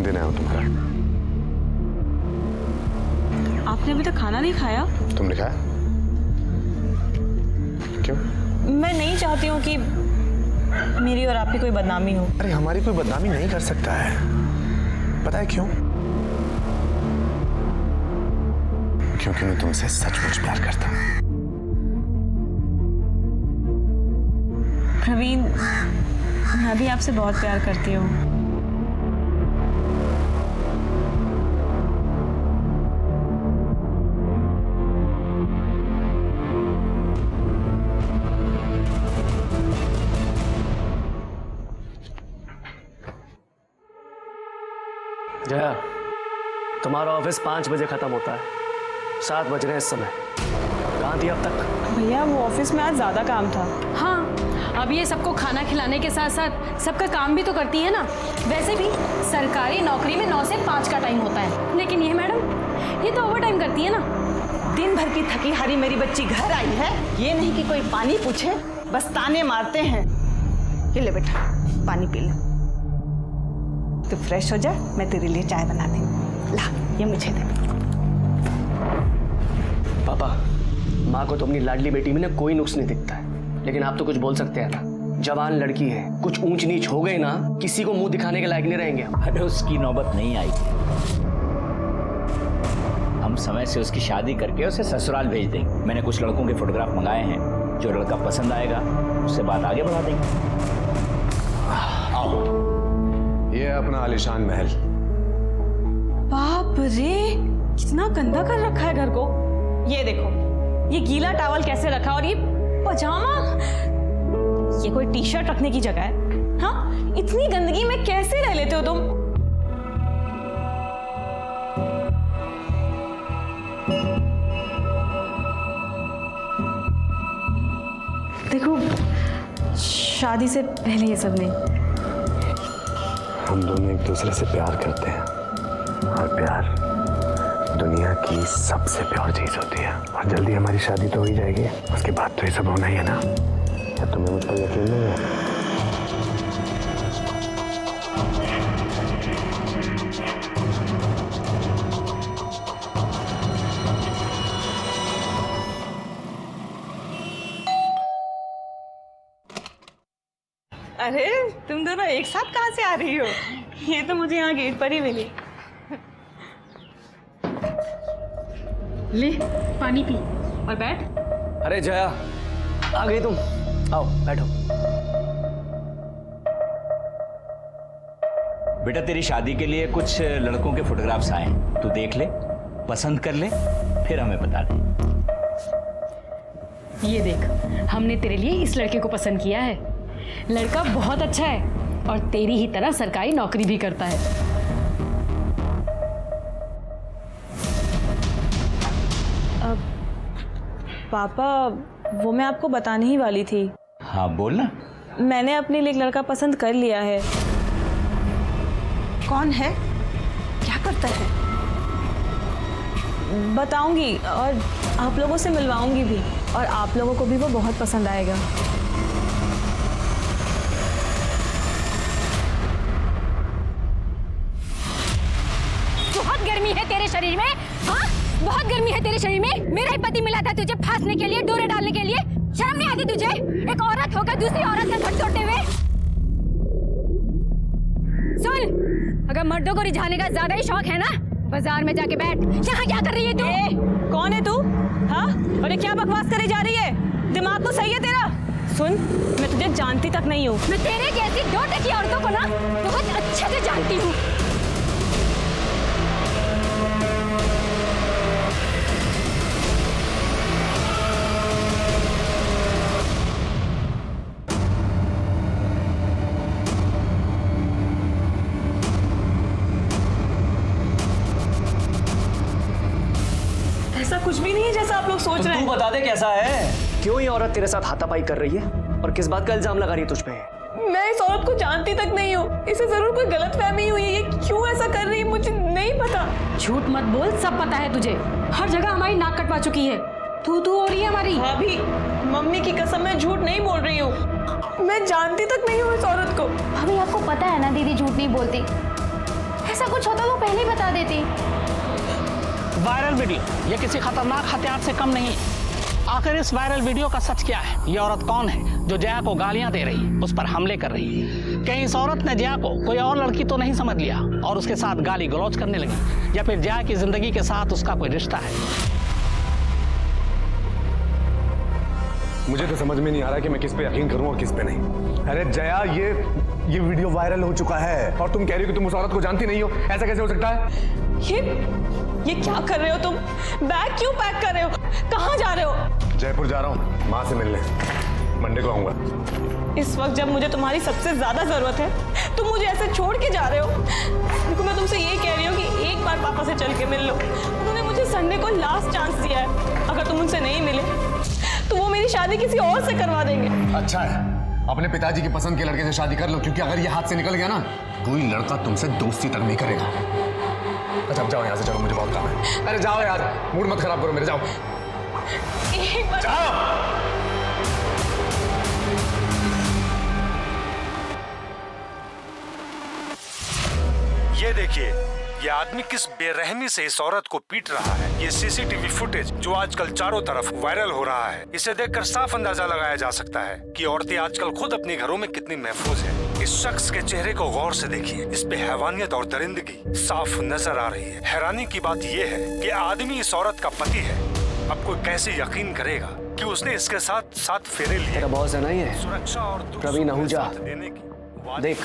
जन्मदिन आया हूँ तुम्हारा। आपने अभी तक खाना नहीं खाया? तुमने खाया? क्यों? मैं नहीं चाहती हूँ कि मेरी और आपकी कोई बदनामी हो। अरे हमारी कोई बदनामी नहीं कर सकता है, पता है क्यों? क्योंकि मैं तुमसे सचमुच प्यार करता हूँ। प्रवीण, मैं भी आपसे बहुत प्यार करती हूँ। जया, तुम्हारा ऑफिस 5 बजे खत्म होता है, 7 बज रहे हैं इस समय। कहाँ थी अब तक? भैया वो ऑफिस में आज ज्यादा काम था। हाँ, अब ये सबको खाना खिलाने के साथ साथ सबका काम भी तो करती है ना। वैसे भी सरकारी नौकरी में 9 से 5 का टाइम होता है, लेकिन ये मैडम ये तो ओवर टाइम करती है ना। दिन भर की थकी हारी मेरी बच्ची घर आई है, ये नहीं कि कोई पानी पूछे, बस ताने मारते हैं। ये ले बेटा, पानी पी ले। तू फ्रेश हो जा, मैं तेरे लिए चाय बना दी। ला, ये मुझे दे। पापा, माँ को तो अपनी लाडली बेटी में ना कोई नुक्स नहीं दिखता है, लेकिन आप तो कुछ बोल सकते हैं ना। जवान लड़की है, कुछ ऊंच नीच हो गई ना, किसी को मुंह दिखाने के लायक नहीं रहेंगे हम। अरे उसकी नौबत नहीं आई, हम समय से उसकी शादी करके उसे ससुराल भेज देंगे। मैंने कुछ लड़कों के फोटोग्राफ मंगाए हैं, जो लड़का पसंद आएगा उससे बात आगे बढ़ा देंगे। आओ, ये है अपना आलीशान महल। बाप रे, कितना गंदा कर रखा है घर को। ये देखो, ये गीला टॉवल कैसे रखा, और ये पजामा, ये कोई टी शर्ट रखने की जगह है? हाँ, इतनी गंदगी में कैसे रह लेते हो तुम? देखो, शादी से पहले ये सब नहीं। हम दोनों एक दूसरे से प्यार करते हैं, और प्यार दुनिया की सबसे प्यार चीज होती है। और जल्दी हमारी शादी तो हो ही जाएगी, उसके बाद तो ये सब होना ही है ना। क्या तुम्हें मुझ पर यकीन नहीं है? अरे तुम दोनों एक साथ कहाँ से आ रही हो? ये तो मुझे यहाँ गेट पर ही मिली। ले पानी पी और बैठ। अरे जया, आ गई तुम, आओ बैठो। बेटा तेरी शादी के लिए कुछ लड़कों के फोटोग्राफ्स आए हैं, तू देख ले, पसंद कर ले, फिर हमें बता दे। ये देख, हमने तेरे लिए इस लड़के को पसंद किया है। लड़का बहुत अच्छा है और तेरी ही तरह सरकारी नौकरी भी करता है। पापा, वो मैं आपको बताने ही वाली थी। हाँ बोल ना। मैंने अपने लिए एक लड़का पसंद कर लिया है। कौन है, क्या करता है? बताऊंगी और आप लोगों से मिलवाऊंगी भी, और आप लोगों को भी वो बहुत पसंद आएगा। बहुत गर्मी है तेरे शरीर में, हाँ? बहुत गर्मी है तेरे शरीर में। मेरा ही पति मिला था तुझे फांसने के लिए, डोरे डालने के लिए। शर्म नहीं आती तुझे? एक औरत होकर दूसरी औरत का घर तोड़ते हुए। सुन, अगर मर्दों को रिझाने का ज्यादा ही शौक है ना, बाजार में जाके बैठ। यहाँ क्या कर रही है तू? कौन है तू? हाँ, और ये क्या बकवास करे जा रही है? दिमाग तो सही है तेरा? सुन, मैं तुझे जानती तक नहीं हूँ। मैं तेरे जैसी 2 टकी औरतों को ना बहुत अच्छे से जानती हूँ। ऐसा कुछ भी नहीं है जैसा आप लोग सोच तो रहे तू हैं। बता दे कैसा है? क्यों ये औरत तेरे साथ हाथापाई कर रही है, और किस बात का इल्जाम लगा रही है तुझ पे? मैं इस औरत को जानती तक नहीं हूँ। इसे जरूर कोई गलतफहमी हुई है। ये क्यों ऐसा कर रही है मुझे नहीं पता। झूठ मत बोल, सब पता है तुझे। हर जगह हमारी नाक कटवा चुकी है। तू हो रही है हमारी। भाभी, मम्मी की कसम, मैं झूठ नहीं बोल रही हूँ। मैं जानती तक नहीं हूँ इस औरत को। भाभी आपको पता है ना दीदी झूठ नहीं बोलती। ऐसा ऐसा कुछ होता वो पहले ही बता देती। वायरल वीडियो ये किसी खतरनाक हथियार से कम नहीं। आखिर इस वायरल वीडियो का सच क्या है? ये औरत कौन है जो जया को गालियां दे रही है, उस पर हमले कर रही है? कहीं इस औरत ने जया को कोई और लड़की तो नहीं समझ लिया और उसके साथ गाली गलौज करने लगी, या फिर जया की जिंदगी के साथ उसका कोई रिश्ता है? मुझे तो समझ में नहीं आ रहा कि मैं किस पे यकीन करूं और किस पे नहीं। अरे जया, ये वीडियो वायरल हो चुका है और तुम कह रही हो कि तुम उस औरत को जानती नहीं हो। ऐसा कैसे हो सकता है? ये क्या कर रहे हो तुम? बैग क्यों पैक कर रहे हो? कहाँ जा रहे हो? जयपुर जा रहा हूँ माँ से मिलने, मंडे को आऊंगा। इस वक्त जब मुझे तुम्हारी सबसे ज्यादा जरूरत है तुम मुझे ऐसे छोड़ के जा रहे हो। देखो मैं तुमसे ये कह रही हूँ कि एक बार पापा से चल के मिल लो। उन्होंने मुझे संडे को लास्ट चांस दिया है, अगर तुम उनसे नहीं मिले तो वो मेरी शादी किसी और से करवा देंगे। अच्छा है, अपने पिताजी की पसंद के लड़के से शादी कर लो, क्योंकि अगर ये हाथ से निकल गया ना, कोई लड़का तुमसे दोस्ती तक नहीं करेगा। अच्छा अब जाओ यहाँ से, चलो मुझे बहुत काम है। अरे जाओ यार, मूड मत खराब करो मेरे, जाओ एक बार जाओ। ये देखिए, ये आदमी किस बेरहमी से इस औरत को पीट रहा है। ये सीसीटीवी फुटेज जो आजकल चारों तरफ वायरल हो रहा है, इसे देखकर साफ अंदाजा लगाया जा सकता है कि औरतें आजकल खुद अपने घरों में कितनी महफूज हैं। इस शख्स के चेहरे को गौर से देखिए, इस पे हैवानियत और दरिंदगी साफ नजर आ रही है। हैरानी की बात ये है कि आदमी इस औरत का पति है। अब कोई कैसे यकीन करेगा कि उसने इसके साथ 7 फेरे लिए? तेरा बॉस है ना ये सुरक्षा और प्रवीण आहूजा, देने की देख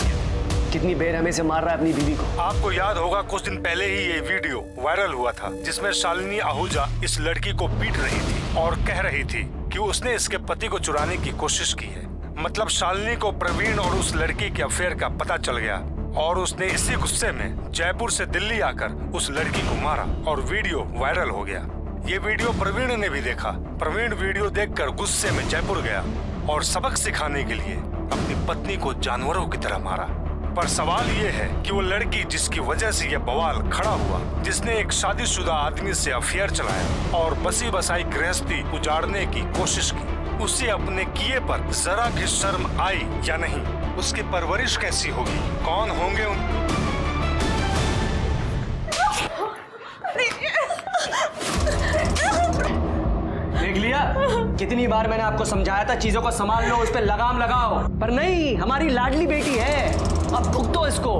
कितनी बेरहमी से मार रहा है अपनी बीवी को। आपको याद होगा कुछ दिन पहले ही ये वीडियो वायरल हुआ था, जिसमें शालिनी आहूजा इस लड़की को पीट रही थी और कह रही थी कि उसने इसके पति को चुराने की कोशिश की है। मतलब शालिनी को प्रवीण और उस लड़की के अफेयर का पता चल गया और उसने इसी गुस्से में जयपुर से दिल्ली आकर उस लड़की को मारा और वीडियो वायरल हो गया। ये वीडियो प्रवीण ने भी देखा। प्रवीण वीडियो देखकर गुस्से में जयपुर गया और सबक सिखाने के लिए अपनी पत्नी को जानवरों की तरह मारा। पर सवाल ये है कि वो लड़की जिसकी वजह से ये बवाल खड़ा हुआ, जिसने एक शादीशुदा आदमी से अफेयर चलाया और बसी बसाई गृहस्थी उजाड़ने की कोशिश की, उसे अपने किए पर जरा भी शर्म आई या नहीं? उसकी परवरिश कैसी होगी? कौन होंगे उन? देख लिया, कितनी बार मैंने आपको समझाया था चीजों को संभाल लो, उस पे लगाम लगाओ, पर नहीं, हमारी लाडली बेटी है, अब भुगतो इसको।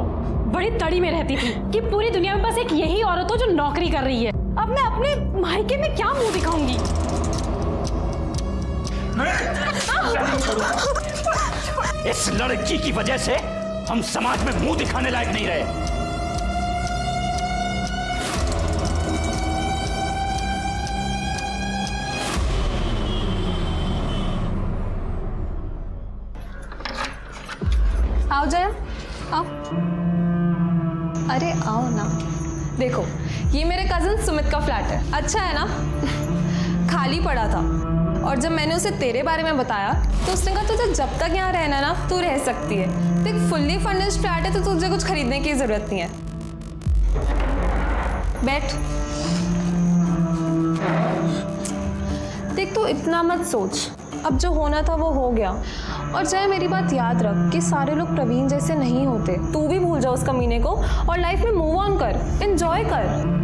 बड़ी तड़ी में रहती थी कि पूरी दुनिया में बस एक यही औरत हो जो नौकरी कर रही है। अब मैं अपने मायके में क्या मुंह दिखाऊंगी? इस लड़की की वजह से हम समाज में मुंह दिखाने लायक नहीं रहे। आओ जया, आओ। अरे आओ ना। देखो ये मेरे कजिन सुमित का फ्लैट है, अच्छा है ना? खाली पड़ा था और जब मैंने उसे तेरे बारे में बताया तो उसने कहा तुझे जब तक यहाँ रहना ना तू रह सकती है। देख फुल्ली फर्निश्ड फ्लैट है तो तुझे कुछ खरीदने की जरूरत नहीं है। बैठ। देख तू इतना मत सोच, अब जो होना था वो हो गया। और जय मेरी बात याद रख कि सारे लोग प्रवीण जैसे नहीं होते। तू भी भूल जा उस कमीने को और लाइफ में मूव ऑन कर, एंजॉय कर।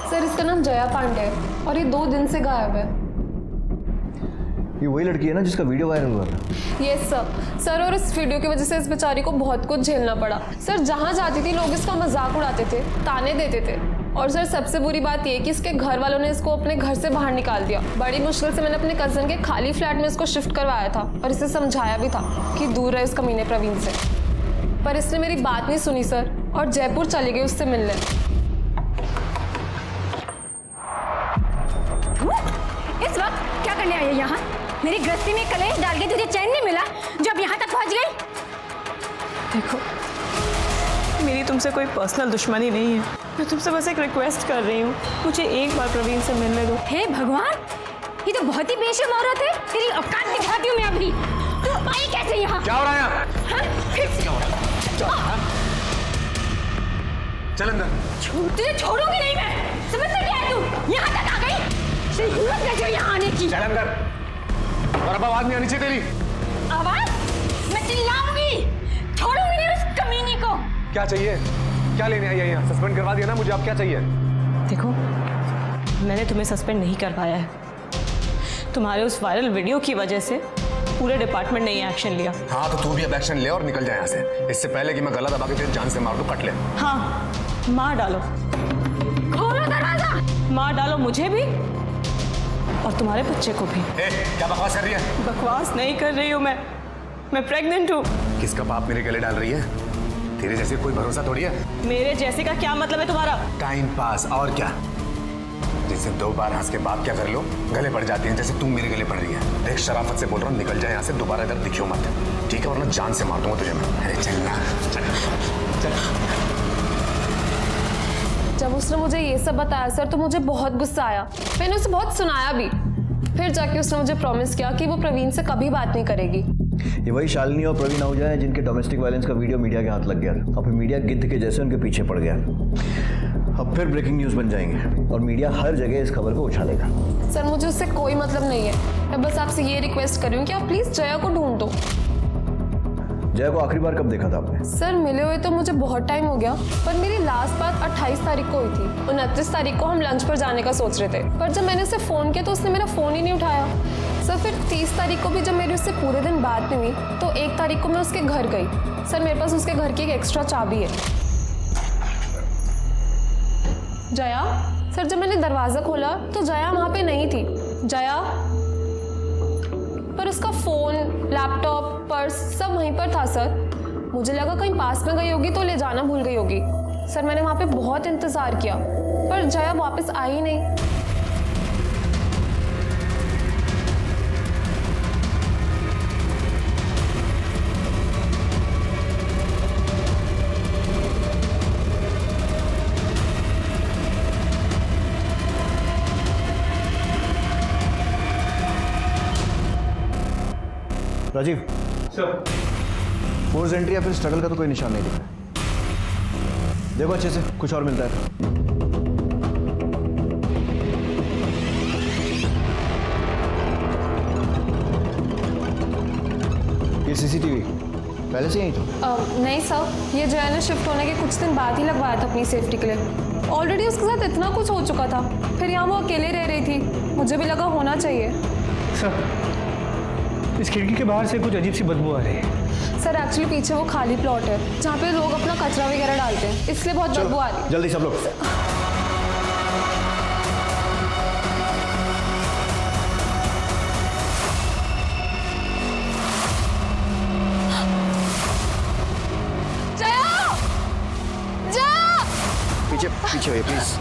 सर इसका नाम जया पांडे है और ये 2 दिन से गायब है। ये वही लड़की है ना जिसका वीडियो वायरल हुआ था? यस सर, और इस वीडियो की वजह से इस बेचारी को बहुत कुछ झेलना पड़ा। सर जहाँ जाती थी लोग इसका मजाक उड़ाते थे, ताने देते थे। और सर सबसे बुरी बात ये कि इसके घर वालों ने इसको अपने घर से बाहर निकाल दिया। बड़ी मुश्किल से मैंने अपने कजन के खाली फ्लैट में इसको शिफ्ट करवाया था और इसे समझाया भी था कि दूर रहे इस कमीने प्रवीण से, पर इसने मेरी बात नहीं सुनी सर और जयपुर चली गई उससे मिलने। इस वक्त क्या करने आई है यहाँ? मेरी गृहस्थी में कलेश डाल के तुझे चैन नहीं मिल देखो, मेरी तुमसे कोई पर्सनल दुश्मनी नहीं है। मैं तुमसे बस एक रिक्वेस्ट कर रही हूँ, मुझे एक बार प्रवीण से मिलने दो। हे भगवान, ये तो बहुत ही बेशर्म औरत है। तेरी औकात दिखाती हूँ मैं अभी। तू आई कैसे यहाँ? क्या हो रहा है यहाँ? फिर से क्या हो रहा है? चल अंदर। तुझे छोड़ूंगी नहीं मैं। समझते क्या है तू? यहाँ तक आ गई? तेरी हिम्मत कैसे हुई यहाँ आने की? चल अंदर। और अब आवाज नहीं आनी चाहिए तेरी। आवाज? मैं चिल्लाऊंगी। छोड़ूंगी नहीं उस कमीनी को। क्या चाहिए? क्या लेने आई है यहाँ? सस्पेंड करवा दिया ना मुझे, अब क्या चाहिए? देखो, मैंने तुम्हें सस्पेंड नहीं करवाया है। तुम्हारे उस वायरल वीडियो की वजह से पूरे डिपार्टमेंट ने ये एक्शन लिया। हाँ तो तू भी अब एक्शन ले और निकल जाए यहाँ से, इससे पहले कि मैं गला दबा के तेरी जान से मार दूं, कट ले। हाँ, मार डालो। खोलो दरवाजा। मार डालो मुझे भी और तुम्हारे बच्चे को भी। क्या बकवास कर रही है? बकवास नहीं कर रही हूँ मैं प्रेग्नेंट हूँ। किसका पाप मेरे गले डाल रही है? तेरे जैसे कोई भरोसा थोड़ी है। मेरे जैसे का क्या मतलब है तुम्हारा? टाइम पास, और क्या? जिससे 2 बार हंस के बात क्या कर लो, गले पड़ जाती है, जैसे तुम मेरे गले पड़ रही है। देख, शराफत से बोल रहा हूँ, निकल जाए यहाँ से, दोबारा इधर दिखियो मत, ठीक है? वरना जान से मार दूंगा तुझे मैं। अरे चल ना, चल। जब उसने मुझे ये सब बताया सर, तो मुझे बहुत गुस्सा आया। मैंने उसे बहुत सुनाया भी। फिर जाके उसने मुझे प्रॉमिस किया कि वो प्रवीण से कभी बात नहीं करेगी। ये वही शालिनी और प्रवीण आहूजा हैं जिनके डोमेस्टिक वायलेंस का वीडियो मीडिया के हाथ लग गया था। अब मीडिया गिद्ध के जैसे उनके पीछे पड़ गया। अब फिर ब्रेकिंग न्यूज़ बन जाएंगे और मीडिया हर जगह इस खबर को उछालेगा। सर मुझे उससे कोई मतलब नहीं है। मैं बस आपसे ये रिक्वेस्ट कर रही हूँ कि आप प्लीज़ जया को ढूंढ दो। जया को आखिरी बार कब देखा था आपने? सर मिले हुए तो मुझे बहुत टाइम हो गया, पर मेरी लास्ट बात 28 तारीख को हुई थी। 29 तारीख को हम लंच पर जाने का सोच रहे थे, पर जब मैंने उसे फ़ोन किया तो उसने मेरा फ़ोन ही नहीं उठाया। सर फिर 30 तारीख को भी जब मेरी उससे पूरे दिन बात नहीं हुई, तो 1 तारीख को मैं उसके घर गई। सर मेरे पास उसके घर की एक एक्स्ट्रा चाबी है। जया? सर जब मैंने दरवाज़ा खोला तो जया वहाँ पे नहीं थी। जया? पर उसका फ़ोन, लैपटॉप, पर्स सब वहीं पर था सर। मुझे लगा कहीं पास में गई होगी तो ले जाना भूल गई होगी। सर मैंने वहाँ पे बहुत इंतज़ार किया, पर जया वापस आई ही नहीं। राजीव सर, फोर्स एंट्री या फिर स्ट्रगल का तो कोई निशान नहीं दिख रहा। देखो अच्छे से, कुछ और मिलता है। ये सीसीटीवी पहले से यही था? नहीं सर, ये जया ने शिफ्ट होने के कुछ दिन बाद ही लगवाया था अपनी सेफ्टी के लिए। ऑलरेडी उसके साथ इतना कुछ हो चुका था, फिर यहाँ वो अकेले रह रही थी। मुझे भी लगा होना चाहिए। सर इस खिड़की के बाहर से कुछ अजीब सी बदबू आ रही है। सर एक्चुअली पीछे वो खाली प्लॉट है जहाँ पे लोग अपना कचरा वगैरह डालते हैं, इसलिए बहुत बदबू आ रही है। जल्दी सब लोग। जया! जया! पीछे पीछे होइए प्लीज।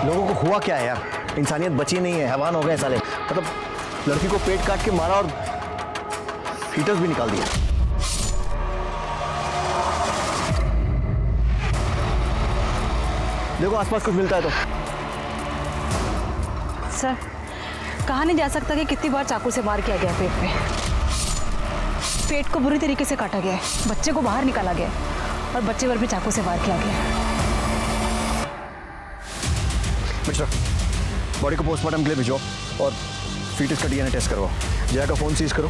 लोगों को हुआ क्या है यार? इंसानियत बची नहीं है, हैवान हो गए साले। मतलब लड़की को पेट काट के मारा और फीटस भी निकाल दिया। देखो आसपास कुछ मिलता है तो। सर कहा नहीं जा सकता कि कितनी बार चाकू से वार किया गया पेट पे। पेट को बुरी तरीके से काटा गया है, बच्चे को बाहर निकाला गया और बच्चे पर भी चाकू से वार किया गया। मिस्टर, बॉडी को पोस्टमार्टम के लिए भिजो और फीटस का डीएनए टेस्ट करवाओ। जया का फ़ोन सीज करो,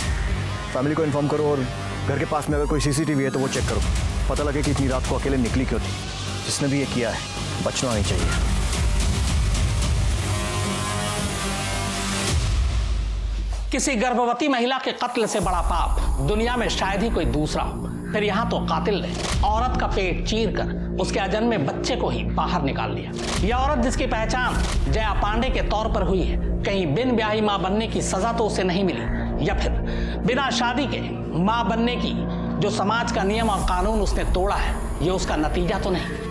फैमिली को इन्फॉर्म करो और घर के पास में अगर कोई सीसीटीवी है तो वो चेक करो। पता लगे कि इतनी रात को अकेले निकली क्यों थी। जिसने भी ये किया है बचना नहीं चाहिए। किसी गर्भवती महिला के कत्ल से बड़ा पाप दुनिया में शायद ही कोई दूसरा हो। फिर यहाँ तो कातिल ने औरत का पेट चीरकर उसके अजन्मे बच्चे को ही बाहर निकाल लिया। यह औरत जिसकी पहचान जया पांडे के तौर पर हुई है, कहीं बिन ब्याही मां बनने की सजा तो उसे नहीं मिली, या फिर बिना शादी के मां बनने की जो समाज का नियम और कानून उसने तोड़ा है, ये उसका नतीजा तो नहीं?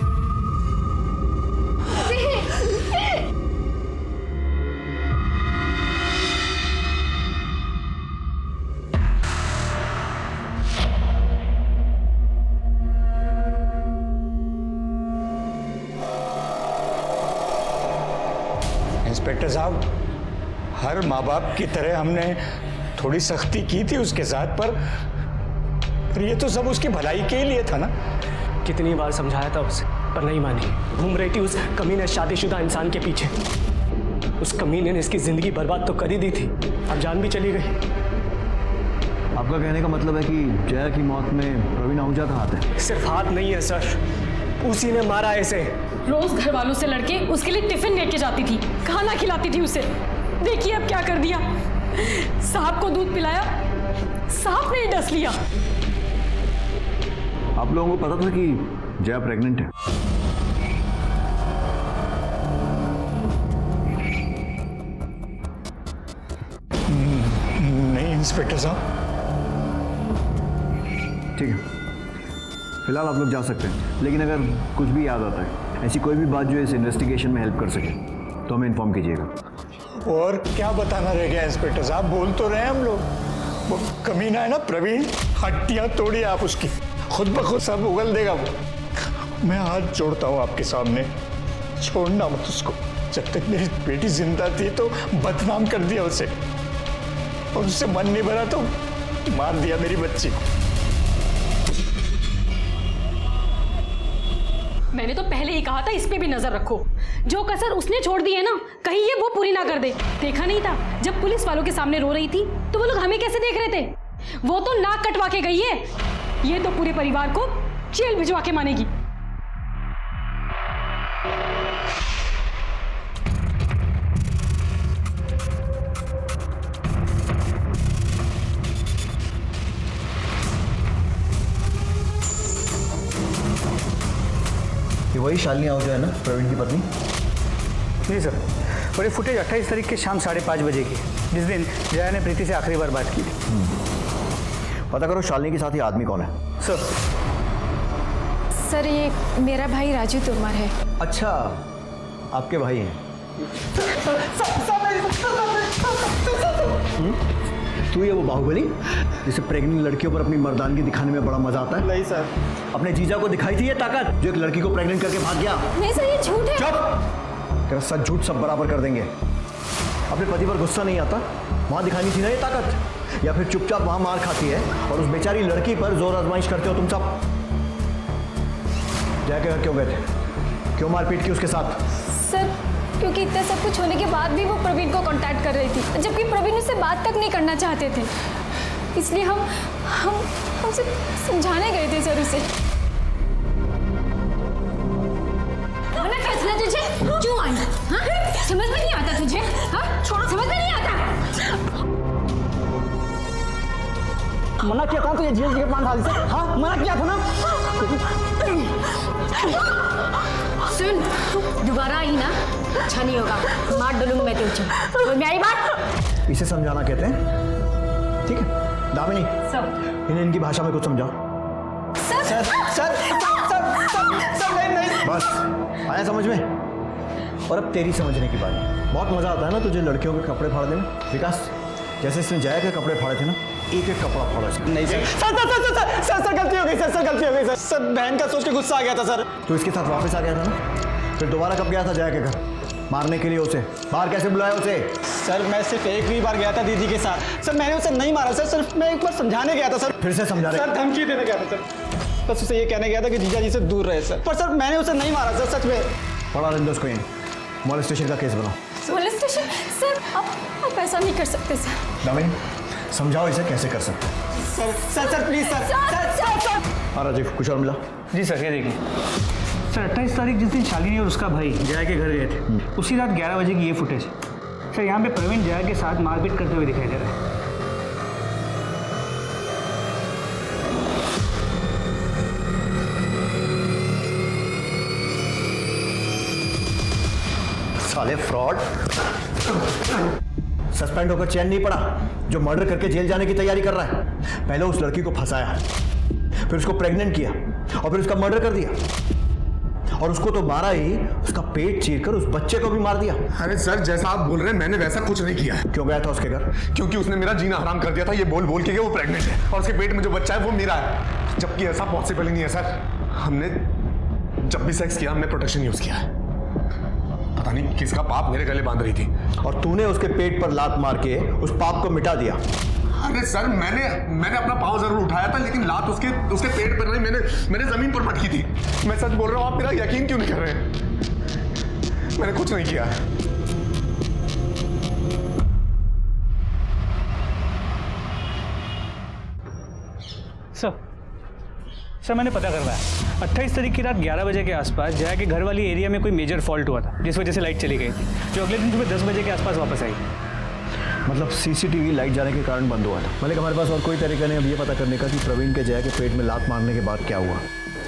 इंस्पेक्टर साहब, हर माँ बाप की तरह हमने थोड़ी सख्ती की थी उसके साथ, पर ये तो सब उसकी भलाई के ही लिए था ना। कितनी बार समझाया था उसे, पर नहीं मानी। घूम रही थी उस कमीने शादीशुदा इंसान के पीछे। उस कमीने ने इसकी जिंदगी बर्बाद तो कर ही दी थी, अब जान भी चली गई। आपका कहने का मतलब है कि जया की मौत में प्रवीण आहूजा का हाथ है? सिर्फ हाथ नहीं है सर, उसी ने मारा है इसे। रोज घर वालों से लड़के उसके लिए टिफिन लेके जाती थी, खाना खिलाती थी उसे। देखिए अब क्या कर दिया। सांप को दूध पिलाया, सांप ने ही डस लिया। आप लोगों को पता था कि जया प्रेग्नेंट है? नहीं इंस्पेक्टर साहब। ठीक है, फिलहाल आप लोग जा सकते हैं, लेकिन अगर कुछ भी याद आता है, ऐसी कोई भी बात जो इस इन्वेस्टिगेशन में हेल्प कर सके, तो हमें इन्फॉर्म कीजिएगा। और क्या बताना रह गया इंस्पेक्टर साहब, बोल तो रहे हैं हम लोग। वो कमीना है ना प्रवीण, हड्डियां तोड़ी आप उसकी, खुद ब खुद सब उगल देगा वो। मैं हाथ जोड़ता हूँ आपके सामने, छोड़ना मत उसको। जब तक मेरी बेटी जिंदा थी तो बदनाम कर दिया उसे, और उससे मन नहीं भरा तो मार दिया मेरी बच्ची को। मैंने तो पहले ही कहा था इस पे भी नजर रखो। जो कसर उसने छोड़ दी है ना, कहीं ये वो पूरी ना कर दे। देखा नहीं था जब पुलिस वालों के सामने रो रही थी तो वो लोग हमें कैसे देख रहे थे? वो तो नाक कटवा के गई है, ये तो पूरे परिवार को जेल भिजवा के मानेगी। ये वही शालिनी आहूजा है ना, प्रवीण की पत्नी? जी सर, और ये फुटेज 28 तारीख के शाम 5:30 बजे की, जिस दिन जया ने प्रीति से आखिरी बार बात की थी। पता करो शालिनी के साथ ही आदमी कौन है। सर ये मेरा भाई राजू तोमर है। अच्छा, आपके भाई हैं? तू ये वो बाहुबली जिसे प्रेग्नेंट लड़कियों पर अपनी मर्दानगी दिखाने में बड़ा मजा आता है? नहीं सर। अपने जीजा को दिखाई थी ये ताकत जो एक लड़की को प्रेग्नेंट करके भाग गया? नहीं सर, ये झूठ है। चुप! तेरा सच झूठ सब बराबर कर देंगे। अपने पति पर गुस्सा नहीं आता, वहां दिखानी थी ना ये ताकत, या फिर चुपचाप वहां मार खाती है और उस बेचारी लड़की पर जोर आजमाइश करते हो तुम सब? जया के घर क्यों गए थे? क्यों मारपीट की उसके साथ? सर क्योंकि इतना सब कुछ होने के बाद भी वो प्रवीण को कांटेक्ट कर रही थी, जबकि प्रवीण उससे बात तक नहीं करना चाहते थे। इसलिए हम उसे समझाने गए थे सर उसे। मैंने फैसला तुझे क्यों आई? हाँ? समझ में नहीं आता तुझे? हाँ? छोड़ो, समझ में नहीं आता। मना किया था तो ये जेल के 5 साल से। हाँ मना किया था ना। सुन, दोबारा आई ना, अच्छा नहीं होगा, मार डालूंगी मैं तुझे। कोई मेरी बात? इसे समझाना कहते हैं, ठीक है? दामिनी, इन्हें इनकी भाषा में कुछ समझाओ। सर नहीं। बस आया समझ में? और अब तेरी समझने की बात। बहुत मजा आता है ना तुझे लड़कियों के कपड़े फाड़ने में? विकास, जैसे इसने जया के कपड़े फाड़े थे ना, एक एक कपड़ा फाड़ा। नहीं सर गलती हो गई सर। सर बहन का सोच के गुस्सा आ गया था सर। तो इसके साथ वापस आ गया था ना? फिर दोबारा कब गया था जया के घर मारने के लिए उसे? बाहर कैसे बुलाया उसे? सर मैं सिर्फ एक ही बार गया था दीदी के साथ। सर मैंने उसे नहीं मारा सर, सिर्फ मैं एक बार समझाने गया था सर। फिर से समझा रहे? सर धमकी देने गया था सर, बस उसे ये कहने गया था कि जीजा जी से दूर रहे सर। पर सर मैंने उसे नहीं मारा सर, सच में। पढ़ा लेंगे उसको, यहीं मॉलेस्टेशन का केस बनाओ। मॉलेस्टेशन? सर आप ऐसा नहीं कर सकते सर। दामिनी, समझाओ इसे कैसे कर सकते हैं। Sir please sir. हाँ राजीव, कुछ और मिला? जी सर, ये देखिए सर, 28 तारीख जिस दिन शालिनी और उसका भाई जया के घर गए थे, उसी रात 11 बजे की ये फुटेज सर। यहाँ पे प्रवीण जया के साथ मारपीट करते हुए दिखाई दे रहा है। साले फ्रॉड, सस्पेंड होकर चैन नहीं पड़ा जो मर्डर करके जेल जाने की तैयारी कर रहा है। पहले उस लड़की को फंसाया, फिर उसको प्रेग्नेंट किया और फिर उसका मर्डर कर दिया। और उसको तो मारा ही, उसका पेट चीरकर उस बच्चे को भी मार दिया। अरे सर, जैसा आप बोल रहे हैं मैंने वैसा कुछ नहीं किया है। क्यों गया था उसके घर? क्योंकि उसने मेरा जीना हराम कर दिया था ये बोल बोल के वो प्रेग्नेंट है और उसके पेट में जो बच्चा है वो मेरा है, जबकि ऐसा पॉसिबल ही नहीं है सर। हमने जब भी सेक्स किया हमने प्रोटेक्शन यूज किया है। पता नहीं किसका पाप मेरे गले बांध रही थी और तूने उसके पेट पर लात मार के उस पाप को मिटा दिया। अरे सर, मैंने अपना पाँव जरूर उठाया था, लेकिन लात उसके पेट पर नहीं, मैंने जमीन पर पटकी थी। मैं सच बोल रहा हूँ, आप मेरा यकीन क्यों नहीं कर रहे हैं? मैंने कुछ नहीं किया। सर मैंने पता करवाया, 28 तारीख की रात 11 बजे के आसपास जया के घर वाली एरिया में कोई मेजर फॉल्ट हुआ था, जिस वजह से लाइट चली गई थी, जो अगले दिन सुबह 10 बजे के आसपास वापस आई। मतलब सीसीटीवी लाइट जाने के कारण बंद हुआ था। मलिक, हमारे पास और कोई तरीका नहीं अब ये पता करने का कि प्रवीण के जया के पेट में लात मारने के बाद क्या हुआ,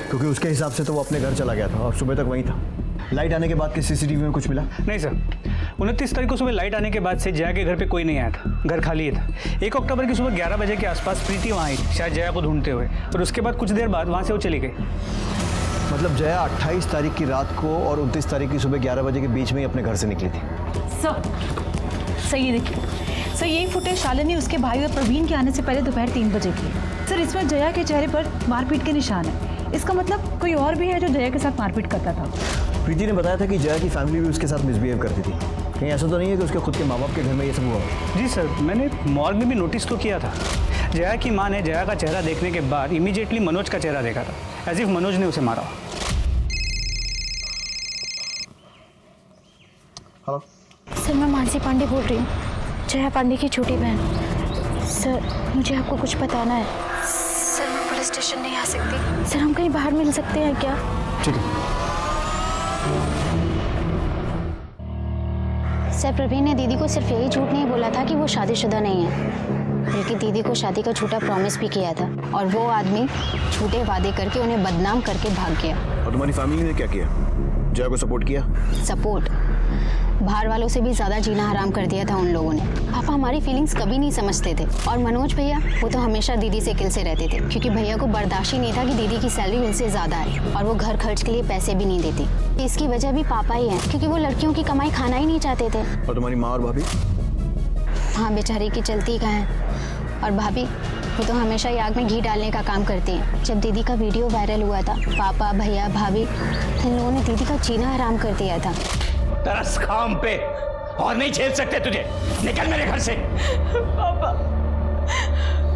क्योंकि उसके हिसाब से तो वो अपने घर चला गया था और सुबह तक वहीं था। लाइट आने के बाद के सीसीटीवी में कुछ मिला? नहीं सर, 29 तारीख को सुबह लाइट आने के बाद से जया के घर पे कोई नहीं आया था, घर खाली ही था। 1 अक्टूबर की सुबह 11 बजे के आसपास प्रीति वहाँ आई, शायद जया को ढूंढते हुए, और उसके बाद कुछ देर बाद वहाँ से वो चली गई। मतलब जया 28 तारीख की रात को और 29 तारीख की सुबह 11 बजे के बीच में ही अपने घर से निकली थी। सर ये देखिए सर, यही फुटेज शालिनी उसके भाई और प्रवीण के आने से पहले दोपहर 3 बजे की है। सर इसमें जया के चेहरे पर मारपीट के निशान है। इसका मतलब कोई और भी है जो जया के साथ मारपीट करता था। प्रीति ने बताया था कि जया की फैमिली भी उसके साथ मिसबिहेव करती थी। कहीं ऐसा तो नहीं है कि उसके खुद के माँ बाप के घर में ये सब हुआ? जी सर, मैंने मॉर्ग में भी नोटिस तो किया था। जया की माँ ने जया का चेहरा देखने के बाद इमीडिएटली मनोज का चेहरा देखा था, एज इफ मनोज ने उसे मारा। हेलो सर, मैं मानसी पांडे बोल रही हूँ, जया पांडे की छोटी बहन। सर मुझे आपको कुछ बताना है। सर मैं पुलिस स्टेशन नहीं आ सकती। सर हम कहीं बाहर मिल सकते हैं क्या? ठीक है। सर प्रवीण ने दीदी को सिर्फ यही झूठ नहीं बोला था कि वो शादीशुदा नहीं है, बल्कि दीदी को शादी का झूठा प्रॉमिस भी किया था, और वो आदमी झूठे वादे करके उन्हें बदनाम करके भाग गया। और तुम्हारी फैमिली ने क्या किया? जया को सपोर्ट किया? सपोर्ट? बाहर वालों से भी ज़्यादा जीना हराम कर दिया था उन लोगों ने। पापा हमारी फीलिंग्स कभी नहीं समझते थे, और मनोज भैया वो तो हमेशा दीदी से किल से रहते थे, क्योंकि भैया को बर्दाश्त ही नहीं था कि दीदी की सैलरी उनसे ज़्यादा है और वो घर खर्च के लिए पैसे भी नहीं देती। इसकी वजह भी पापा ही हैं, क्योंकि वो लड़कियों की कमाई खाना ही नहीं चाहते थे। और तुम्हारी माँ और भाभी? हाँ बेचारी की चलती कहाँ है, और भाभी वो तो हमेशा ही आग में घी डालने का काम करती हैं। जब दीदी का वीडियो वायरल हुआ था, पापा भैया भाभी इन लोगों ने दीदी का जीना हराम कर दिया था। तरस खाम पे और नहीं झेल सकते तुझे, निकल मेरे घर से।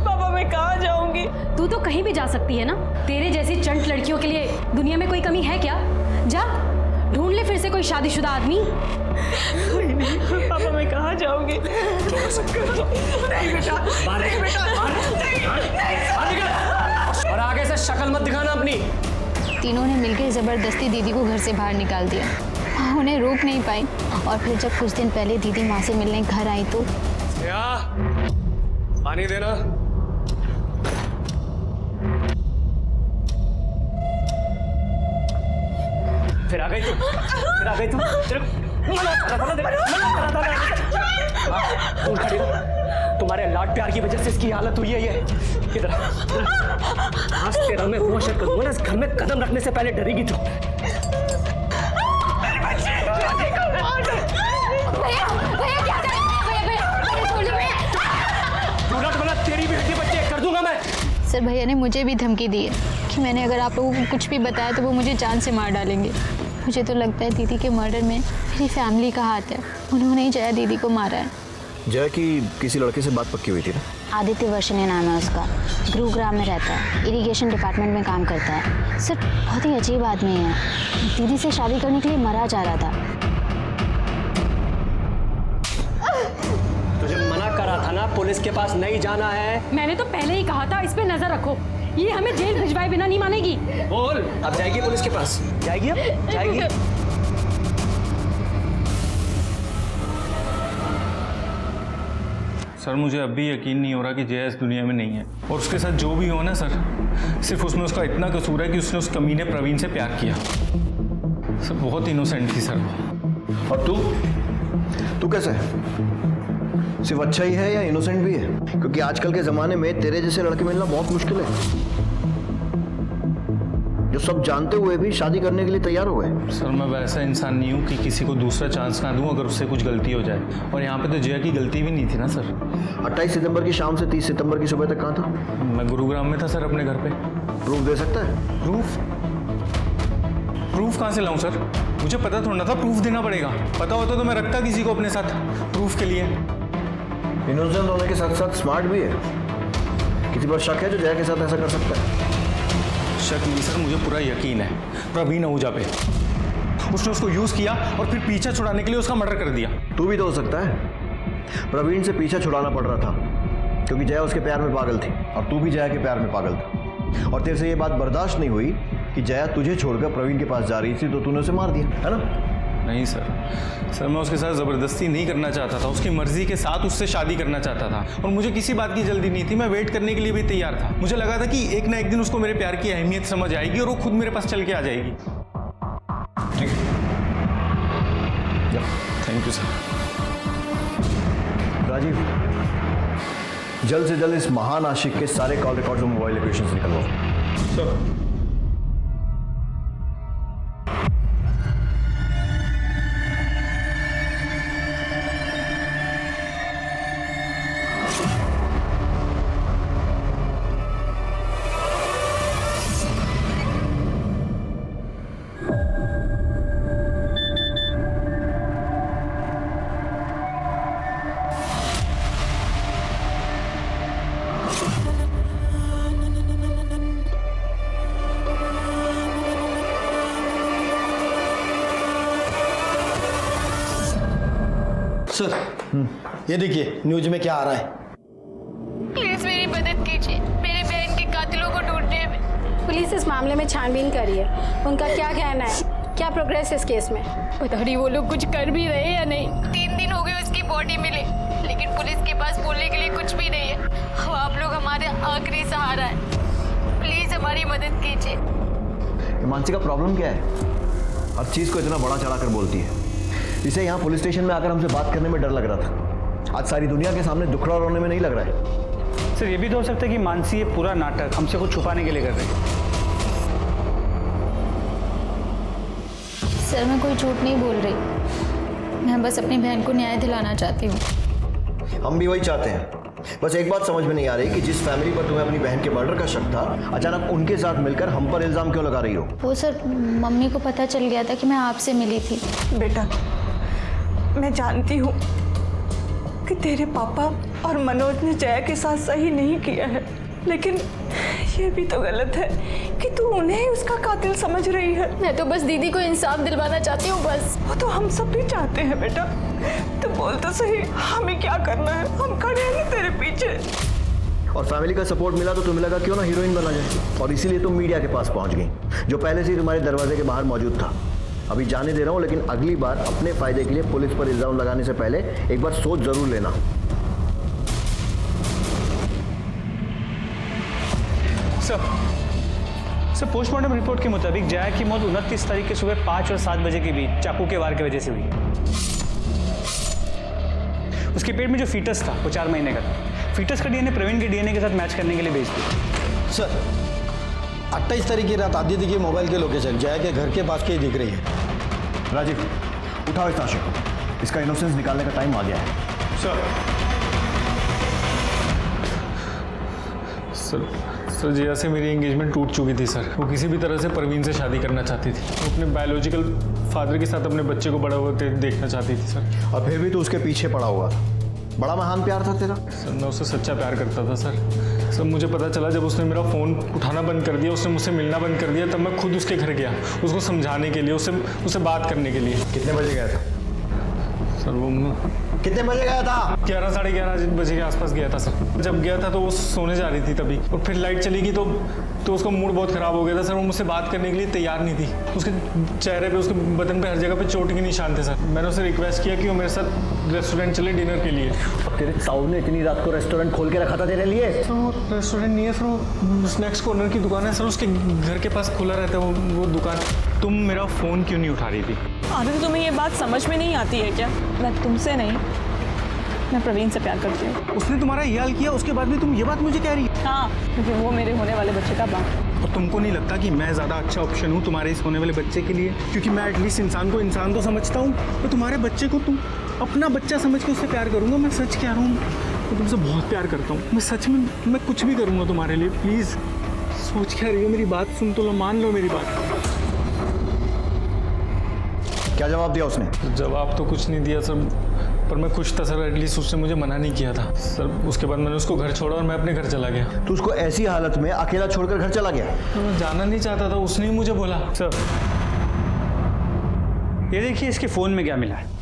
पापा मैं कहाँ जाऊंगी? तू तो कहीं भी जा सकती है ना। तेरे जैसी चंट लड़कियों के लिए दुनिया में कोई कमी है क्या? जा ढूंढ ले फिर से कोई शादीशुदा आदमी। पापा मैं कहाँ जाऊंगी? नहीं बेटा, नहीं बेटा, और आगे से शक्ल मत दिखाना अपनी। तीनों ने मिलकर जबरदस्ती दीदी को घर से बाहर निकाल दिया। माँ उन्हें रोक नहीं पाई, और फिर जब कुछ दिन पहले दीदी माँ से मिलने घर आई तो पानी देना। फिर आ गई तू, फिर आ गई तू। दूर खड़ी रहो। तुम्हारे लाड प्यार की वजह से इसकी हालत हुई है। ये इधर आज तेरा मैं वो शक करूंगा, इस घर में कदम रखने से पहले डरेगी तू। तेरी भी हड्डी बच्चे कर दूंगा मैं। सर भैया ने मुझे भी धमकी दी है कि मैंने अगर आप लोगों को कुछ भी बताया तो वो मुझे जान से मार डालेंगे। मुझे तो लगता है दीदी के मर्डर में मेरी फैमिली का हाथ है। उन्होंने ही जया दीदी को मारा है। जया की किसी लड़के से बात पक्की हुई थी ना? आदित्य वर्षने नाम है उसका, गुरुग्राम में रहता है, इरिगेशन डिपार्टमेंट में काम करता है। सर बहुत ही अजीब आदमी है, दीदी से शादी करने के लिए मरा जा रहा था। तुझे मना करा था ना, पुलिस के पास नहीं जाना है। मैंने तो पहले ही कहा था इस पे नजर रखो, ये हमें जेल भिजवाए बिना नहीं मानेगी। बोल, अब जाएगी पुलिस के पास? जाएगी? अब जाएगी? सर मुझे अब भी यकीन नहीं हो रहा कि जया इस दुनिया में नहीं है, और उसके साथ जो भी हो ना सर, सिर्फ उसमें उसका इतना कसूर है कि उसने उस कमीने प्रवीण से प्यार किया। सर बहुत इनोसेंट थी सर। और तू कैसा है? सिर्फ अच्छा ही है या इनोसेंट भी है? क्योंकि आजकल के ज़माने में तेरे जैसे लड़के मिलना बहुत मुश्किल है। सब जानते हुए भी शादी करने के लिए तैयार हो गए। सर मैं वैसा इंसान नहीं हूँ कि किसी को दूसरा चांस ना दूं अगर उससे कुछ गलती हो जाए, और यहाँ पे तो जया की गलती भी नहीं थी ना सर। 28 सितंबर की शाम से 30 सितंबर की सुबह तक कहाँ था? मैं गुरुग्राम में था सर, अपने घर पे। प्रूफ दे सकता है? प्रूफ कहाँ से लाऊं सर? मुझे पता थोड़ा था प्रूफ देना पड़ेगा। पता होता तो मैं रखता किसी को अपने साथ प्रूफ के लिए। इनोसेंट होने के साथ साथ स्मार्ट भी है। किसी पर शक है जो जया के साथ ऐसा कर सकता है? शक नहीं सर, मुझे पूरा यकीन है प्रवीण आहूजा पे। उसने उसको यूज किया और फिर पीछा छुड़ाने के लिए उसका मर्डर कर दिया। तू भी तो हो सकता है। प्रवीण से पीछा छुड़ाना पड़ रहा था क्योंकि जया उसके प्यार में पागल थी और तू भी जया के प्यार में पागल था, और तेरे से ये बात बर्दाश्त नहीं हुई कि जया तुझे छोड़कर प्रवीण के पास जा रही थी तो तूने उसे मार दिया, है ना? नहीं सर, मैं उसके साथ ज़बरदस्ती नहीं करना चाहता था, उसकी मर्जी के साथ उससे शादी करना चाहता था, और मुझे किसी बात की जल्दी नहीं थी। मैं वेट करने के लिए भी तैयार था। मुझे लगा था कि एक ना एक दिन उसको मेरे प्यार की अहमियत समझ आएगी और वो खुद मेरे पास चल के आ जाएगी। Thank you sir. राजीव, जल्द से जल्द इस महान आशिक के सारे कॉल रिकॉर्ड्स और मोबाइल लोकेशंस निकलवाओ। सर सर, ये देखिए न्यूज में क्या आ रहा है। प्लीज मेरी मदद कीजिए मेरी बहन के कातिलों को ढूंढने में। पुलिस इस मामले में छानबीन कर रही है। उनका क्या कहना है, क्या प्रोग्रेस है इस केस में? पता नहीं वो लोग कुछ कर भी रहे या नहीं। 3 दिन हो गए उसकी बॉडी मिले, लेकिन पुलिस के पास बोलने के लिए कुछ भी नहीं है। अब आप लोग हमारे आखिरी सहारा है, प्लीज हमारी मदद कीजिए। मानसी का प्रॉब्लम क्या है? हर चीज को इतना बड़ा चढ़ा कर बोलती है। इसे यहाँ पुलिस स्टेशन में आकर हमसे बात करने में डर लग रहा था, आज सारी दुनिया के सामने दुखड़ा रोने में नहीं लग रहा है। सर ये भी तो हो सकता है कि मानसी ये पूरा नाटक हमसे कुछ छुपाने के लिए कर रही है। सर मैं कोई झूठ नहीं बोल रही, मैं बस अपनी बहन को न्याय दिलाना चाहती हूँ। हम भी वही चाहते हैं। बस एक बात समझ में नहीं आ रही कि जिस फैमिली पर तुम्हें अपनी बहन के मर्डर का शक था, अचानक उनके साथ मिलकर हम पर इल्जाम क्यों लगा रही हो? वो सर मम्मी को पता चल गया था कि मैं आपसे मिली थी। बेटा, मैं जानती हूँ कि तेरे पापा और मनोज ने जया के साथ सही नहीं किया है, लेकिन ये भी तो गलत है कि तू उन्हें ही उसका कातिल समझ रही है। मैं तो बस दीदी को इंसाफ दिलवाना चाहती हूँ, बस। वो तो हम सब भी चाहते हैं बेटा। तू बोल तो सही, हमें क्या करना है? हम खड़े हैं ना तेरे पीछे। और फैमिली का सपोर्ट मिला तो तुम्हें लगा क्यों ना हीरोइन बना जाए, और इसीलिए तुम मीडिया के पास पहुंच गई, जो पहले से ही तुम्हारे दरवाजे के बाहर मौजूद था। अभी जाने दे रहा हूँ, लेकिन अगली बार अपने फायदे के लिए पुलिस पर इल्जाम लगाने से पहले एक बार सोच जरूर लेना। सर पोस्टमार्टम रिपोर्ट के मुताबिक जया की मौत 29 तारीख के सुबह 5 और 7 बजे के बीच चाकू के वार की वजह से हुई। उसके पेट में जो फीटस था वो 4 महीने का था। फीटस का डीएनए प्रवीण के डीएनए के साथ मैच करने के लिए भेज दिया। सर 28 तारीख की रात आदित्य की मोबाइल के लोकेशन जया के घर के पास की दिख रही है। राजीव, उठाओ इस आशिक को, इसका इनोसेंस निकालने का टाइम आ गया है। सर जया से मेरी एंगेजमेंट टूट चुकी थी सर। वो किसी भी तरह से प्रवीण से शादी करना चाहती थी। वो अपने बायोलॉजिकल फादर के साथ अपने बच्चे को बड़ा होते देखना चाहती थी सर। और फिर भी तो उसके पीछे पड़ा हुआ था। बड़ा महान प्यार था तेरा। सर मैं उससे सच्चा प्यार करता था सर। मुझे पता चला जब उसने मेरा फ़ोन उठाना बंद कर दिया, उसने मुझसे मिलना बंद कर दिया, तब मैं खुद उसके घर गया उसको समझाने के लिए, उससे बात करने के लिए। कितने बजे गया था सर? वो कितने बजे गया था? 11 साढ़े 11 बजे के आसपास गया था सर। जब गया था तो वो सोने जा रही थी तभी, और फिर लाइट चली गई तो उसका मूड बहुत ख़राब हो गया था सर। वो मुझसे बात करने के लिए तैयार नहीं थी। उसके चेहरे पे, उसके बदन पे, हर जगह पे चोट के निशान थे सर। मैंने उससे रिक्वेस्ट किया कि वो मेरे साथ रेस्टोरेंट चले डिनर के लिए। तेरे साउथ ने इतनी रात को रेस्टोरेंट खोल के रखा था तेरे लिए? सर वो रेस्टोरेंट नहीं है सर, वो स्नैक्स कॉर्नर की दुकान है सर। उसके घर के पास खुला रहता है वो दुकान। तुम मेरा फ़ोन क्यों नहीं उठा रही थी? आदित्य, तुम्हें ये बात समझ में नहीं आती है क्या? मैं तुमसे नहीं, मैं प्रवीण से प्यार करती हूँ। उसने तुम्हारा ये हाल किया, उसके बाद भी तुम ये बात मुझे कह रही है? हाँ, क्योंकि वो मेरे होने वाले बच्चे का बाप। और तुमको नहीं लगता कि मैं ज़्यादा अच्छा ऑप्शन हूँ तुम्हारे इस होने वाले बच्चे के लिए? क्योंकि मैं एटलीस्ट इंसान को इंसान तो समझता हूँ, तो तुम्हारे बच्चे को तुम अपना बच्चा समझ के उससे प्यार करूँगा। मैं सच कह रहा हूँ, मैं तुमसे बहुत प्यार करता हूँ। मैं सच में, मैं कुछ भी करूँगा तुम्हारे लिए। प्लीज़ सोच क्या रही हो? मेरी बात सुन तो लो, मान लो मेरी बात। क्या जवाब दिया उसने? जवाब तो कुछ नहीं दिया सर, पर मैं खुश था सर, एटलीस्ट उसने मुझे मना नहीं किया था सर। उसके बाद मैंने उसको घर छोड़ा और मैं अपने घर चला गया। तो उसको ऐसी हालत में अकेला छोड़कर घर चला गया? तो मैं जाना नहीं चाहता था, उसने ही मुझे बोला। सर ये देखिए इसके फ़ोन में क्या मिला है।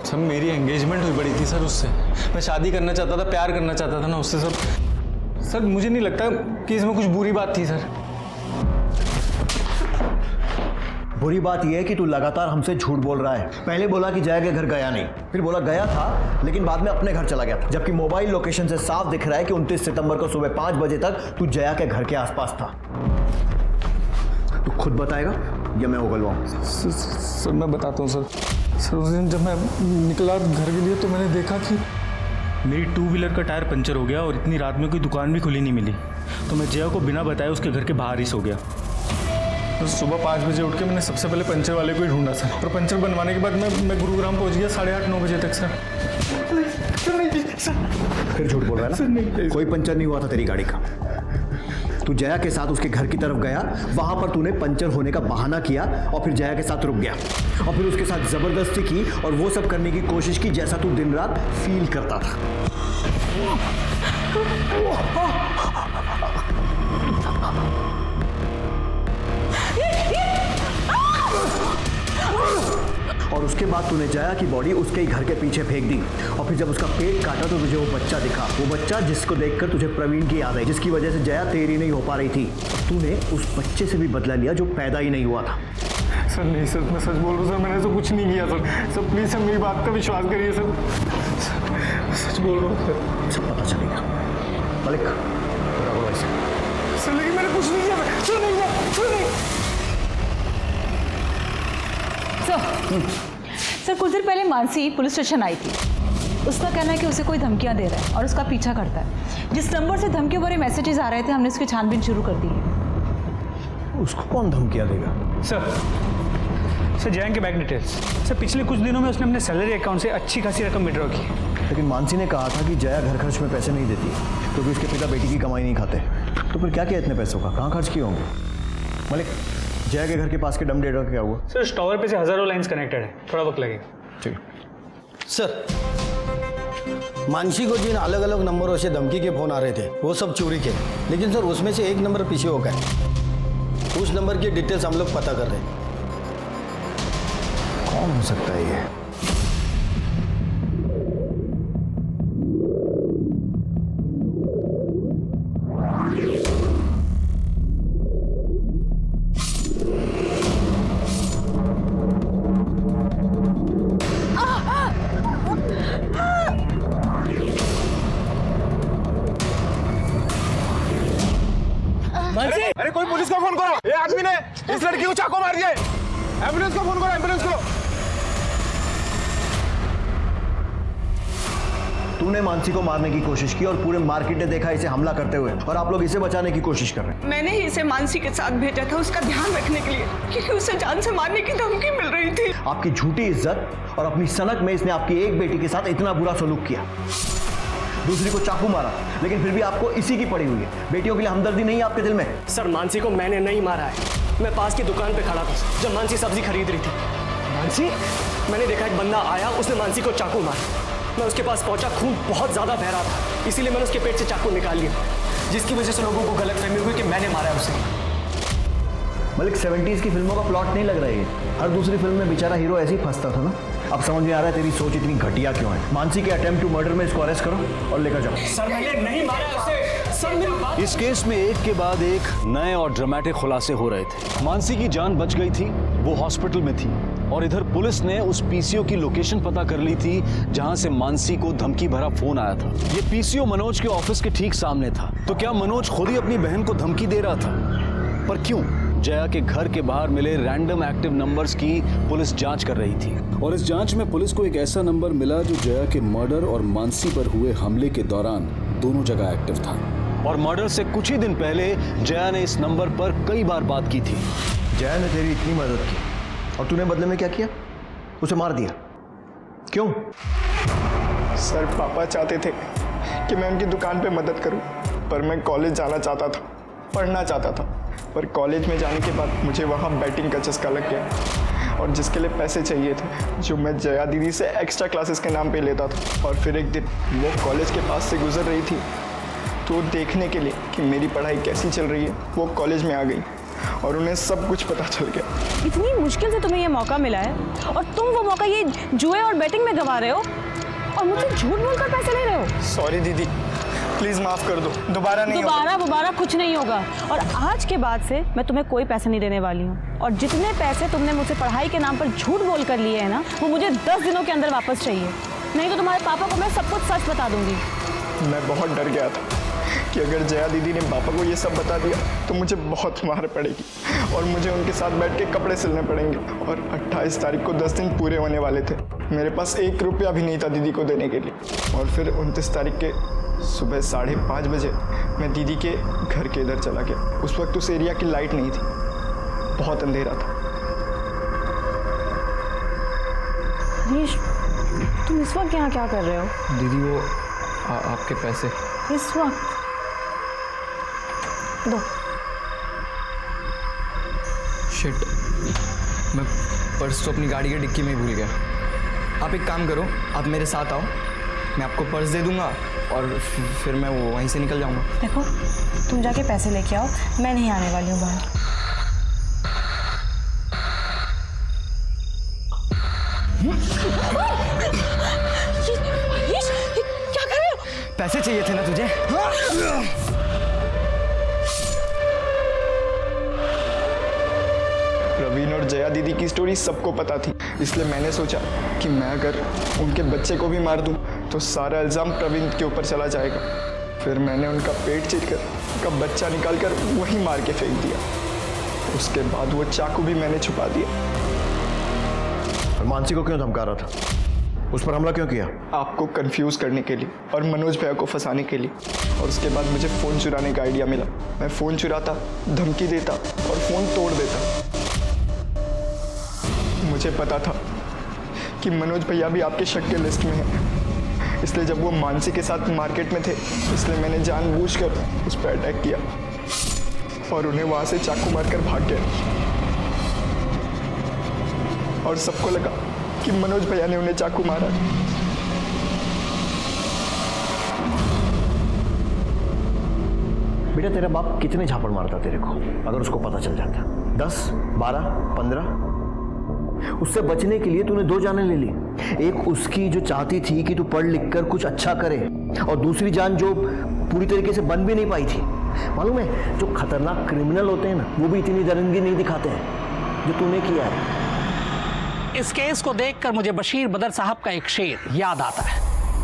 सर मेरी एंगेजमेंट हुई पड़ी थी सर उससे। मैं शादी करना चाहता था, प्यार करना चाहता था ना उससे सर। सर मुझे नहीं लगता कि इसमें कुछ बुरी बात थी सर। बुरी बात यह है कि तू लगातार हमसे झूठ बोल रहा है। पहले बोला कि जया के घर गया नहीं, फिर बोला गया था लेकिन बाद में अपने घर चला गया था, जबकि मोबाइल लोकेशन से साफ दिख रहा है कि 29 सितंबर को सुबह 5 बजे तक तू जया के घर के आसपास था। तू खुद बताएगा या मैं उगलवाऊं? सर मैं बताता हूँ सर उस दिन जब मैं निकला घर के लिए तो मैंने देखा कि मेरी 2 व्हीलर का टायर पंचर हो गया और इतनी रात में कोई दुकान भी खुली नहीं मिली, तो मैं जया को बिना बताए उसके घर के बाहर ही सो गया। तो सुबह 5 बजे उठ के मैंने सबसे पहले पंचर वाले को ही ढूंढा सर, और पंचर बनवाने के बाद मैं गुरुग्राम पहुंच गया 8:30-9 बजे तक सर। फिर झूठ बोल रहा है ना? कोई पंचर नहीं हुआ था तेरी गाड़ी का। तू जया के साथ उसके घर की तरफ गया, वहां पर तूने पंचर होने का बहाना किया और फिर जया के साथ रुक गया और फिर उसके साथ जबरदस्ती की और वो सब करने की कोशिश की जैसा तू दिन रात फील करता था। और उसके बाद तूने जया की बॉडी उसके ही घर के पीछे फेंक दी और फिर जब उसका पेट काटा तो तुझे वो बच्चा दिखा, वो बच्चा जिसको देखकर तुझे प्रवीण की याद आई, जिसकी वजह से जया तेरी नहीं हो पा रही थी। तूने उस बच्चे से भी बदला लिया जो पैदा ही नहीं हुआ था। सर नहीं सर, मैं सच बोल रहा हूँ सर, मैंने तो कुछ नहीं किया सर प्लीज़ सर मेरी बात का विश्वास करिए सर, सच बोल रहा हूँ सर। सब पता चलेगा मलिक, सर लेकिन मैंने कुछ नहीं किया सर, नहीं किया सर कुछ देर पहले मानसी पुलिस स्टेशन आई थी। उसका कहना है कि उसे कोई धमकियां दे रहा है और उसका पीछा करता है। जिस नंबर से धमकियों भरे मैसेजेस आ रहे थे हमने उसकी छानबीन शुरू कर दी है। उसको कौन धमकियां देगा? सर जया के बैंक डिटेल्स। सर पिछले कुछ दिनों में उसने अपने सैलरी अकाउंट से अच्छी खासी रकम विड्रॉ की। लेकिन मानसी ने कहा था कि जया घर खर्च में पैसे नहीं देती क्योंकि उसके पिता बेटी की कमाई नहीं खाते। तो फिर क्या किया इतने पैसों का, कहाँ खर्च किए होंगे? मलिक, जया के घर के पास के डम डेटा का क्या हुआ? सर इस टावर पे से हजारों लाइंस कनेक्टेड है, थोड़ा वक्त लगेगा। ठीक है सर। मानसी को जिन अलग अलग नंबरों से धमकी के फोन आ रहे थे वो सब चोरी के, लेकिन सर उसमें से एक नंबर पीछे हो गए। उस नंबर की डिटेल्स हम लोग पता कर रहे हैं। कौन हो सकता है ये? अरे कोई पुलिस को फोन करो, ये आदमी ने इस लड़की को चाकू मार दिया है। एम्बुलेंस को फोन करो, एम्बुलेंस को। तूने मानसी को मारने की कोशिश की और पूरे मार्केट ने देखा इसे हमला करते हुए और आप लोग इसे बचाने की कोशिश कर रहे हैं। मैंने ही इसे मानसी के साथ भेजा था उसका ध्यान रखने के लिए, क्योंकि उसे जान से मारने की धमकी मिल रही थी। आपकी झूठी इज्जत और अपनी सनक में इसने आपकी एक बेटी के साथ इतना बुरा सलूक किया, दूसरी को चाकू मारा, लेकिन फिर भी आपको इसी की पड़ी हुई है। बेटियों के लिए हमदर्दी नहीं है आपके दिल में? सर मानसी को मैंने नहीं मारा है, मैं पास की दुकान पे खड़ा था जब मानसी सब्जी खरीद रही थी। मानसी, मैंने देखा एक बंदा आया, उसने मानसी को चाकू मारा। मैं उसके पास पहुंचा, खून बहुत ज्यादा बह रहा था, इसीलिए मैंने उसके पेट से चाकू निकाल लिया, जिसकी वजह से लोगों को गलतफहमी हुई कि मैंने मारा है उसे। मलिक, 70s की फिल्मों का प्लॉट नहीं लग रहा है। हर दूसरी फिल्म में बेचारा हीरो ऐसे ही फंसता था ना। अब समझ में आ रहा है तेरी सोच इतनी घटिया क्यों है। मानसी के अटेम्प्ट टू मर्डर में इसको अरेस्ट करो और लेकर जाओ। सर मैंने नहीं मारा उसे। सर मेरी बात। इस केस में एक के बाद एक नए और ड्रामेटिक खुलासे हो रहे थे। मानसी की जान बच गई थी, वो हॉस्पिटल में थी, और इधर पुलिस ने उस पीसीओ की लोकेशन पता कर ली थी जहां से मानसी को धमकी भरा फोन आया था। ये पीसीओ मनोज के ऑफिस के ठीक सामने था। तो क्या मनोज खुद ही अपनी बहन को धमकी दे रहा था? पर क्यों? जया के घर के बाहर मिले रैंडम एक्टिव नंबर्स की पुलिस जांच कर रही थी और इस जांच में पुलिस को एक ऐसा नंबर मिला जो जया के मर्डर और मानसी पर हुए हमले के दौरान दोनों जगह एक्टिव था। और मर्डर से कुछ ही दिन पहले जया ने इस नंबर पर कई बार बात की थी। जया ने तेरी इतनी मदद की और तूने बदले में क्या किया? उसे मार दिया। क्यों? सर पापा चाहते थे कि मैं उनकी दुकान पे मदद करूं, पर मैं कॉलेज जाना चाहता था, पढ़ना चाहता था। पर कॉलेज में जाने के बाद मुझे वहाँ बैटिंग का चस्का लग गया और जिसके लिए पैसे चाहिए थे, जो मैं जया दीदी से एक्स्ट्रा क्लासेस के नाम पे लेता था। और फिर एक दिन वो कॉलेज के पास से गुजर रही थी, तो देखने के लिए कि मेरी पढ़ाई कैसी चल रही है, वो कॉलेज में आ गई और उन्हें सब कुछ पता चल गया। इतनी मुश्किल से तुम्हें ये मौका मिला है और तुम वो मौका ये जुए और बैटिंग में गंवा रहे हो और मुझसे झूठ बोलकर पैसे ले रहे हो। सॉरी दीदी, प्लीज माफ कर दो, दोबारा नहीं होगा। दोबारा कुछ नहीं होगा और आज के बाद से मैं तुम्हें कोई पैसे नहीं देने वाली हूँ और जितने पैसे तुमने मुझसे पढ़ाई के नाम पर झूठ बोल कर लिए हैं ना, वो मुझे 10 दिनों के अंदर वापस चाहिए, नहीं तो तुम्हारे पापा को मैं सब कुछ सच बता दूंगी। मैं बहुत डर गया था कि अगर जया दीदी ने पापा को ये सब बता दिया तो मुझे बहुत मार पड़ेगी और मुझे उनके साथ बैठ के कपड़े सिलने पड़ेंगे। और 28 तारीख को 10 दिन पूरे होने वाले थे। मेरे पास 1 रुपया भी नहीं था दीदी को देने के लिए। और फिर 29 तारीख के सुबह 5:30 बजे मैं दीदी के घर के इधर चला गया। उस वक्त उस एरिया की लाइट नहीं थी, बहुत अंधेरा था। हरीश, तुम इस वक्त यहाँ क्या कर रहे हो? दीदी वो आपके पैसे इस वक्त दो। शिट, मैं पर्स तो अपनी गाड़ी की डिक्की में ही भूल गया। आप एक काम करो, आप मेरे साथ आओ, मैं आपको पर्स दे दूंगा और फिर मैं वो वहीं से निकल जाऊंगा। देखो, तुम जाके पैसे लेके आओ, मैं नहीं आने वाली हूँ बाहर। क्या कर रहे हो? पैसे चाहिए थे ना तुझे? प्रवीण और जया दीदी की स्टोरी सबको पता थी, इसलिए मैंने सोचा कि मैं अगर उनके बच्चे को भी मार दूं तो सारा इल्ज़ाम प्रवीण के ऊपर चला जाएगा। फिर मैंने उनका पेट चीरकर उनका बच्चा निकालकर वहीं मार के फेंक दिया। उसके बाद वो चाकू भी मैंने छुपा दिया। और मानसी को क्यों धमका रहा था? उस पर हमला क्यों किया? आपको कंफ्यूज करने के लिए और मनोज भैया को फंसाने के लिए। और उसके बाद मुझे फ़ोन चुराने का आइडिया मिला। मैं फ़ोन चुराता, धमकी देता और फ़ोन तोड़ देता। मुझे पता था कि मनोज भैया भी आपके शक के लिस्ट में है, इसलिए जब वो मानसी के साथ मार्केट में थे, इसलिए मैंने जानबूझकर उस पर अटैक किया और उन्हें वहाँ से चाकू मारकर भाग गया। और सबको लगा कि मनोज भैया ने उन्हें चाकू मारा। बेटा, तेरा बाप कितने झापड़ मारता तेरे को अगर उसको पता चल जाता? 10, 12, 15? उससे बचने के लिए तूने 2 जानें ले ली। एक उसकी जो चाहती थी कि तू पढ़ लिख कर कुछ अच्छा करे, और दूसरी जान जो पूरी तरीके से बन भी नहीं पाई थी। मालूम है, जो खतरनाक क्रिमिनल होते हैं ना, वो भी इतनी दरिंदगी नहीं दिखाते हैं जो तूने किया है। इस केस को देखकर मुझे बशीर बदर साहब का एक शेर याद आता है,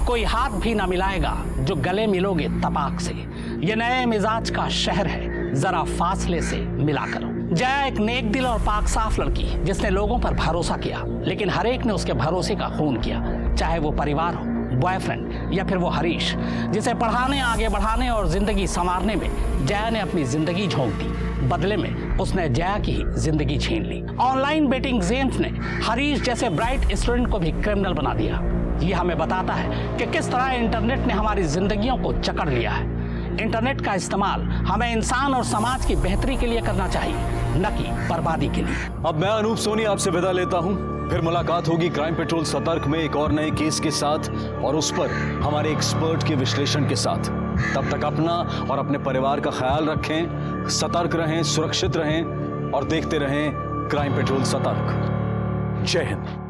कोई हाथ भी ना मिलाएगा जो गले मिलोगे तपाक से। ये नए मिजाज का शहर है, जरा फासले से मिला करो। जया एक नेक दिल और पाक साफ लड़की जिसने लोगों पर भरोसा किया, लेकिन हर एक ने उसके भरोसे का खून किया, चाहे वो परिवार हो, बॉयफ्रेंड या फिर वो हरीश, जिसे पढ़ाने, आगे बढ़ाने और जिंदगी संवारने में जया ने अपनी जिंदगी झोंक दी। बदले में उसने जया की ही जिंदगी छीन ली। ऑनलाइन बेटिंग गेम्स ने हरीश जैसे ब्राइट स्टूडेंट को भी क्रिमिनल बना दिया। ये हमें बताता है कि किस तरह इंटरनेट ने हमारी जिंदगियों को जकड़ लिया है। इंटरनेट का इस्तेमाल हमें इंसान और समाज की बेहतरी के लिए करना चाहिए, न कि बर्बादी के लिए। अब मैं अनूप सोनी आपसे विदा लेता हूं। फिर मुलाकात होगी क्राइम पेट्रोल सतर्क में एक और नए केस के साथ और उस पर हमारे एक्सपर्ट के विश्लेषण के साथ। तब तक अपना और अपने परिवार का ख्याल रखें, सतर्क रहें, सुरक्षित रहें और देखते रहें क्राइम पेट्रोल सतर्क। जय हिंद।